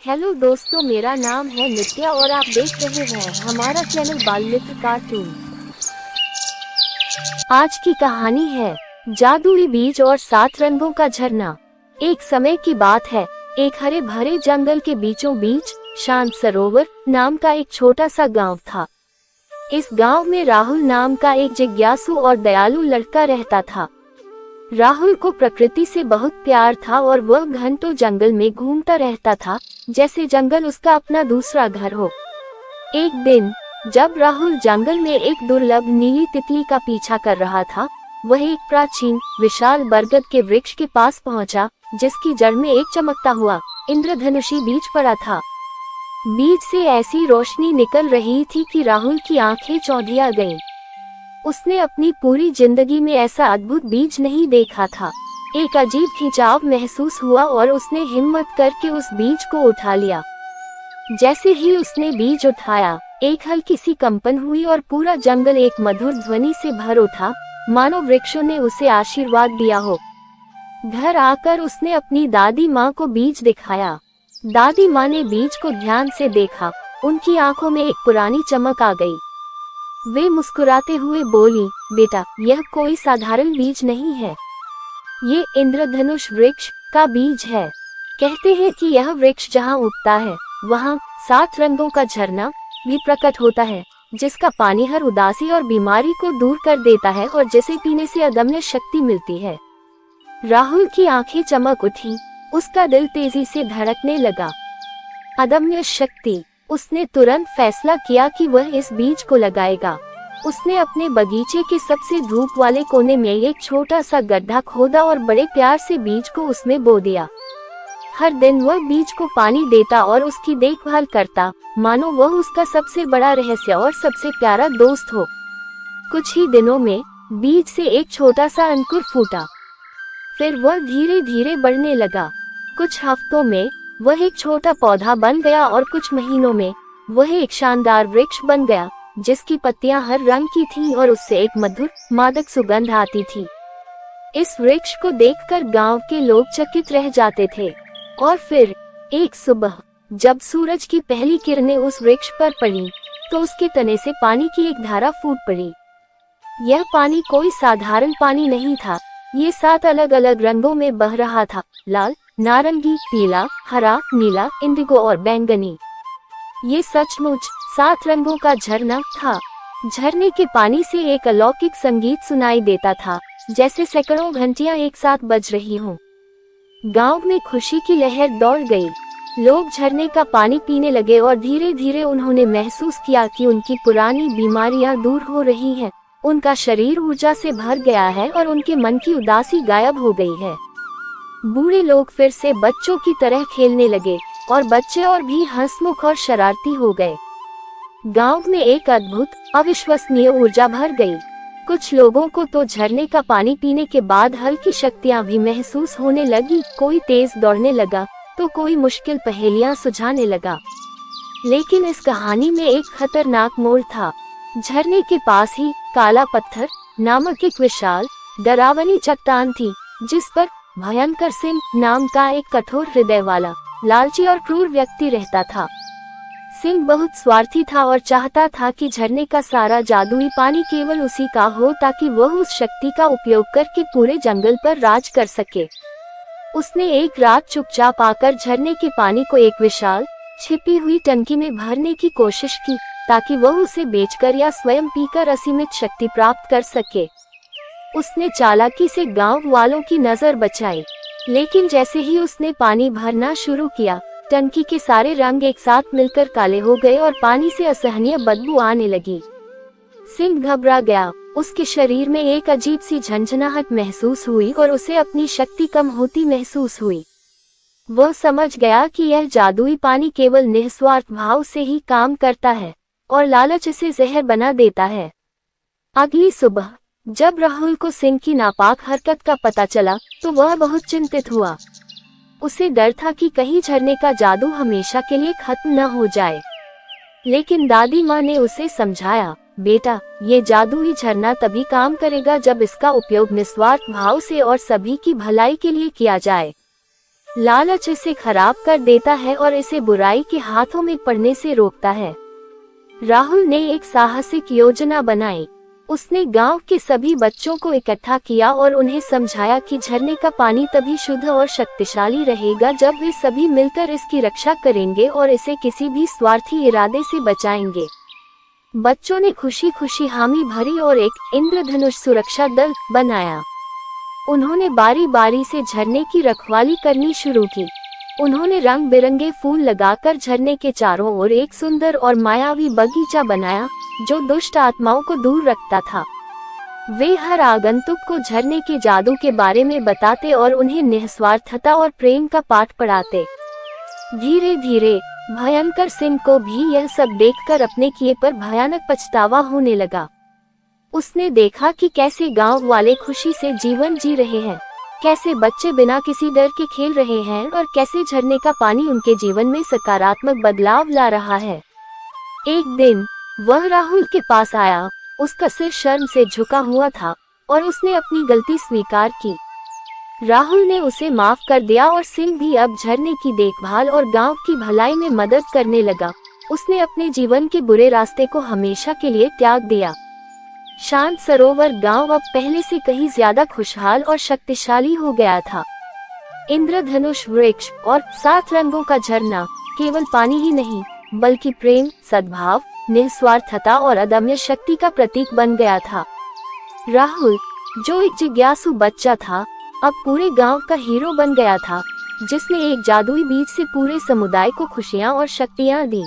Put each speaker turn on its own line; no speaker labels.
Hello दोस्तों, मेरा नाम है नित्या और आप देख रहे हैं हमारा चैनल बाल मित्र कार्टून। आज की कहानी है जादुई बीज और 7 रंगों का झरना। एक समय की बात है, एक हरे भरे जंगल के बीचों बीच शांत सरोवर नाम का एक छोटा सा गांव था। इस गांव में राहुल नाम का एक जिज्ञासु और दयालु लड़का रहता था। राहुल को प्रकृति से बहुत प्यार था और वह घंटों जंगल में घूमता रहता था, जैसे जंगल उसका अपना दूसरा घर हो। एक दिन जब राहुल जंगल में एक दुर्लभ नीली तितली का पीछा कर रहा था, वह एक प्राचीन विशाल बरगद के वृक्ष के पास पहुंचा, जिसकी जड़ में एक चमकता हुआ इंद्रधनुषी बीज पड़ा था। बीज से ऐसी रोशनी निकल रही थी कि राहुल की आंखें चौंधिया गईं। उसने अपनी पूरी जिंदगी में ऐसा अद्भुत बीज नहीं देखा था। एक अजीब खिंचाव महसूस हुआ और उसने हिम्मत करके उस बीज को उठा लिया। जैसे ही उसने बीज उठाया, एक हल्की सी कंपन हुई और पूरा जंगल एक मधुर ध्वनि से भर उठा, मानो वृक्षों ने उसे आशीर्वाद दिया हो। घर आकर उसने अपनी दादी माँ को बीज दिखाया। दादी माँ ने बीज को ध्यान से देखा। उनकी आंखों में एक पुरानी चमक आ गई। वे मुस्कुराते हुए बोली, बेटा, यह कोई साधारण बीज नहीं है, ये इंद्रधनुष वृक्ष का बीज है। कहते हैं कि यह वृक्ष जहाँ उगता है, वहाँ 7 रंगों का झरना भी प्रकट होता है, जिसका पानी हर उदासी और बीमारी को दूर कर देता है और जिसे पीने से अदम्य शक्ति मिलती है। राहुल की आंखें चमक उठी, उसका दिल तेजी से धड़कने लगा। अदम्य शक्ति। उसने तुरंत फैसला किया कि वह इस बीज को लगाएगा। उसने अपने बगीचे के सबसे धूप वाले कोने में एक छोटा सा गड्ढा खोदा और बड़े प्यार से बीज को उसमें बो दिया। हर दिन वह बीज को पानी देता और उसकी देखभाल करता, मानो वह उसका सबसे बड़ा रहस्य और सबसे प्यारा दोस्त हो। कुछ ही दिनों में बीज से एक छोटा सा अंकुर फूटा। फिर वह धीरे धीरे बढ़ने लगा। कुछ हफ्तों में वह एक छोटा पौधा बन गया और कुछ महीनों में वह एक शानदार वृक्ष बन गया, जिसकी पत्तियां हर रंग की थीं और उससे एक मधुर मादक सुगंध आती थी। इस वृक्ष को देखकर गांव के लोग चकित रह जाते थे। और फिर एक सुबह जब सूरज की पहली किरणें उस वृक्ष पर पड़ी, तो उसके तने से पानी की एक धारा फूट पड़ी। यह पानी कोई साधारण पानी नहीं था, ये 7 अलग अलग रंगों में बह रहा था, लाल, नारंगी, पीला, हरा, नीला, इंडिगो और बैंगनी। ये सचमुच 7 रंगों का झरना था। झरने के पानी से एक अलौकिक संगीत सुनाई देता था, जैसे सैकड़ों घंटियां एक साथ बज रही हों। गांव में खुशी की लहर दौड़ गई। लोग झरने का पानी पीने लगे और धीरे धीरे उन्होंने महसूस किया कि उनकी पुरानी बीमारियां दूर हो रही हैं, उनका शरीर ऊर्जा से भर गया है और उनके मन की उदासी गायब हो गई है। बूढ़े लोग फिर से बच्चों की तरह खेलने लगे और बच्चे और भी हंसमुख और शरारती हो गए। गांव में एक अद्भुत, अविश्वसनीय ऊर्जा भर गई। कुछ लोगों को तो झरने का पानी पीने के बाद हल्की शक्तियां भी महसूस होने लगी। कोई तेज दौड़ने लगा, तो कोई मुश्किल पहेलियां सुलझाने लगा। लेकिन इस कहानी में एक खतरनाक मोड़ था। झरने के पास ही काला पत्थर नामक एक विशाल, डरावनी चट्टान थी, जिस पर भयंकर सिंह नाम का एक कठोर हृदय वाला, लालची और क्रूर व्यक्ति रहता था। सिंह बहुत स्वार्थी था और चाहता था कि झरने का सारा जादुई पानी केवल उसी का हो, ताकि वह उस शक्ति का उपयोग करके पूरे जंगल पर राज कर सके। उसने एक रात चुपचाप आकर झरने के पानी को एक विशाल, छिपी हुई टंकी में भरने की कोशिश की, ताकि वह उसे बेचकर या स्वयं पीकर असीमित शक्ति प्राप्त कर सके। उसने चालाकी से गांव वालों की नजर बचाई, लेकिन जैसे ही उसने पानी भरना शुरू किया, टंकी के सारे रंग एक साथ मिलकर काले हो गए और पानी से असहनीय बदबू आने लगी। सिंह घबरा गया। उसके शरीर में एक अजीब सी झंझनाहट महसूस हुई और उसे अपनी शक्ति कम होती महसूस हुई। वह समझ गया कि यह जादुई पानी केवल निस्वार्थ भाव से ही काम करता है और लालच इसे जहर बना देता है। अगली सुबह जब राहुल को सिंह की नापाक हरकत का पता चला, तो वह बहुत चिंतित हुआ। उसे डर था कि कहीं झरने का जादू हमेशा के लिए खत्म न हो जाए। लेकिन दादी माँ ने उसे समझाया, बेटा, ये जादुई झरना तभी काम करेगा जब इसका उपयोग निस्वार्थ भाव से और सभी की भलाई के लिए किया जाए। लालच इसे खराब कर देता है और इसे बुराई के हाथों में पड़ने से रोकता है। राहुल ने एक साहसिक योजना बनाई। उसने गांव के सभी बच्चों को इकट्ठा किया और उन्हें समझाया कि झरने का पानी तभी शुद्ध और शक्तिशाली रहेगा जब वे सभी मिलकर इसकी रक्षा करेंगे और इसे किसी भी स्वार्थी इरादे से बचाएंगे। बच्चों ने खुशी खुशी हामी भरी और एक इंद्रधनुष सुरक्षा दल बनाया। उन्होंने बारी बारी से झरने की रखवाली करनी शुरू की। उन्होंने रंग बिरंगे फूल लगाकर झरने के चारों ओर एक सुंदर और मायावी बगीचा बनाया जो दुष्ट आत्माओं को दूर रखता था। वे हर आगंतुक को झरने के जादू के बारे में बताते और उन्हें निस्वार्थता और प्रेम का पाठ पढ़ाते। धीरे धीरे भयंकर सिंह को भी यह सब देखकर अपने किए पर भयानक पछतावा होने लगा। उसने देखा कि कैसे गांव वाले खुशी से जीवन जी रहे हैं, कैसे बच्चे बिना किसी डर के खेल रहे हैं और कैसे झरने का पानी उनके जीवन में सकारात्मक बदलाव ला रहा है। एक दिन वह राहुल के पास आया। उसका सिर शर्म से झुका हुआ था और उसने अपनी गलती स्वीकार की। राहुल ने उसे माफ कर दिया और सिंह भी अब झरने की देखभाल और गांव की भलाई में मदद करने लगा। उसने अपने जीवन के बुरे रास्ते को हमेशा के लिए त्याग दिया। शांत सरोवर गांव अब पहले से कहीं ज्यादा खुशहाल और शक्तिशाली हो गया था। इंद्रधनुष वृक्ष और 7 रंगों का झरना केवल पानी ही नहीं बल्कि प्रेम, सद्भाव, निस्वार्थता और अदम्य शक्ति का प्रतीक बन गया था। राहुल, जो एक जिज्ञासु बच्चा था, अब पूरे गांव का हीरो बन गया था, जिसने एक जादुई बीज से पूरे समुदाय को खुशियां और शक्तियां दी।